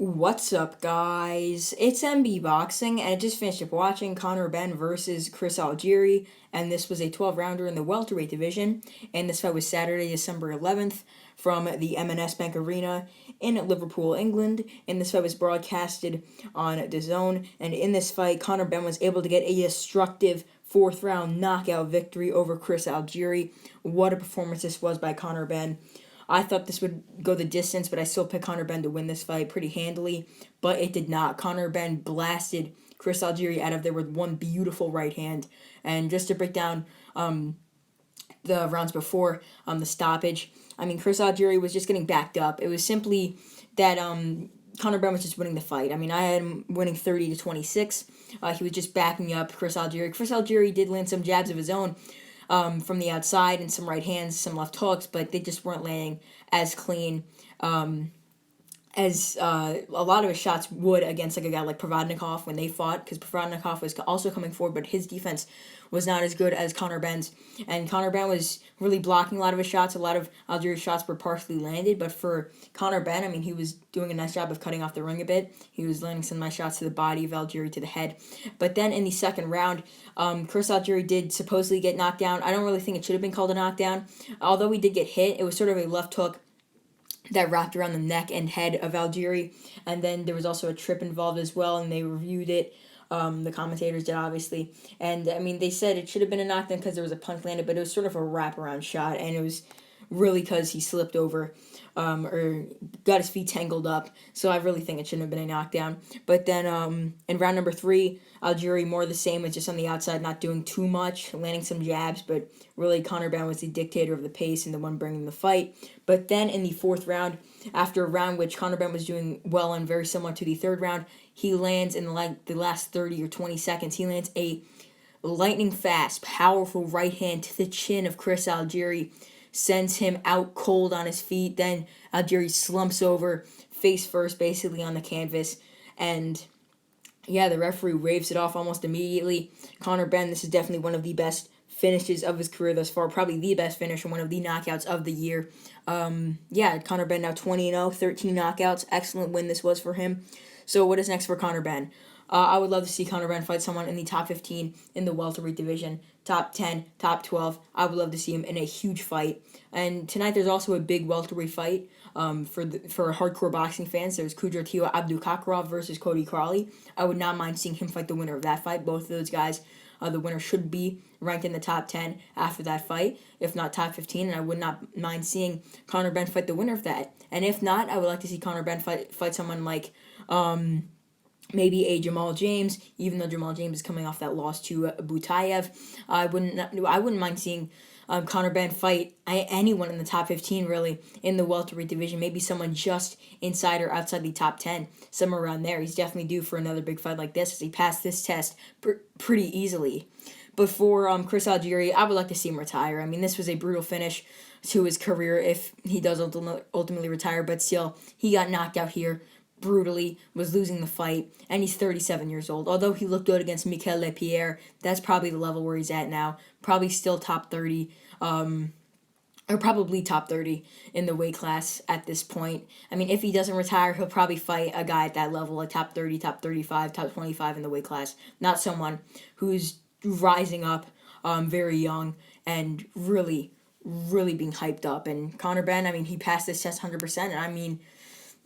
What's up, guys? It's MB Boxing, and I just finished up watching Conor Benn versus Chris Algieri, and this was a 12-rounder in the welterweight division, and this fight was Saturday, December 11th, from the M&S Bank Arena in Liverpool, England, and this fight was broadcasted on DAZN, and in this fight, Conor Benn was able to get a destructive fourth-round knockout victory over Chris Algieri. What a performance this was by Conor Benn. I thought this would go the distance, but I still picked Conor Benn to win this fight pretty handily, but it did not. Conor Benn blasted Chris Algieri out of there with one beautiful right hand. And just to break down the rounds before the stoppage, Chris Algieri was just getting backed up. It was simply that Conor Benn was just winning the fight. I had him winning 30-26. He was just backing up Chris Algieri. Chris Algieri did land some jabs of his own, from the outside, and some right hands, some left hooks, but they just weren't landing as clean as a lot of his shots would against a guy like Provodnikov when they fought, because Provodnikov was also coming forward, but his defense was not as good as Conor Benn's, and Conor Benn was really blocking a lot of his shots. A lot of Algieri's shots were partially landed, but for Conor Benn, he was doing a nice job of cutting off the ring a bit. He was landing some nice shots to the body of Algieri, to the head. But then in the second round, Chris Algieri did supposedly get knocked down. I don't really think it should have been called a knockdown. Although he did get hit, it was sort of a left hook that wrapped around the neck and head of Algieri, and then there was also a trip involved as well, and they reviewed it. The commentators did, obviously, and they said it should have been a knockdown because there was a punch landed, but it was sort of a wraparound shot, and it was really because he slipped over or got his feet tangled up. So I really think it shouldn't have been a knockdown. But then in round number 3, Algieri more the same, was just on the outside, not doing too much, landing some jabs, but really Conor Benn was the dictator of the pace and the one bringing the fight. But then in the fourth round, after a round which Conor Benn was doing well and very similar to the third round, he lands in the last 30 or 20 seconds, he lands a lightning fast, powerful right hand to the chin of Chris Algieri, sends him out cold on his feet. Then Algieri slumps over, face first, basically on the canvas. And yeah, the referee waves it off almost immediately. Conor Benn, this is definitely one of the best finishes of his career thus far. Probably the best finish and one of the knockouts of the year. Conor Benn now 20-0, 13 knockouts. Excellent win this was for him. So what is next for Conor Benn? I would love to see Conor Benn fight someone in the top 15 in the welterweight division, top 10, top 12. I would love to see him in a huge fight. And tonight there's also a big welterweight fight for hardcore boxing fans. There's Kudratio Abdukakarov versus Cody Crawley. I would not mind seeing him fight the winner of that fight. Both of those guys, the winner should be ranked in the top 10 after that fight, if not top 15, and I would not mind seeing Conor Benn fight the winner of that. And if not, I would like to see Conor Benn fight someone like maybe a Jamal James, even though Jamal James is coming off that loss to Butayev. I wouldn't mind seeing Conor Benn fight anyone in the top 15, really, in the welterweight division. Maybe someone just inside or outside the top 10, somewhere around there. He's definitely due for another big fight like this, as he passed this test pretty easily. But for Chris Algieri, I would like to see him retire. This was a brutal finish to his career if he does ultimately retire, but still, he got knocked out here brutally, was losing the fight, and he's 37 years old. Although he looked good against Mikel Lepierre, that's probably the level where he's at now. Probably still top 30, or probably top 30 in the weight class at this point. If he doesn't retire, he'll probably fight a guy at that level, like top 30, top 35, top 25 in the weight class. Not someone who's rising up very young and really, really being hyped up. And Conor Benn, he passed this test 100%, and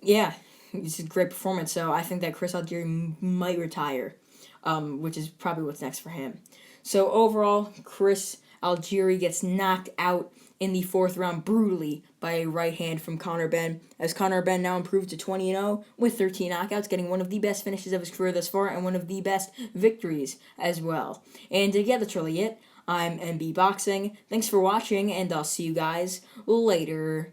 yeah, it's a great performance. So I think that Chris Algieri might retire, which is probably what's next for him. So overall, Chris Algieri gets knocked out in the fourth round brutally by a right hand from Conor Benn, as Conor Benn now improved to 20-0 with 13 knockouts, getting one of the best finishes of his career thus far and one of the best victories as well. And yeah, that's really it. I'm MB Boxing. Thanks for watching, and I'll see you guys later.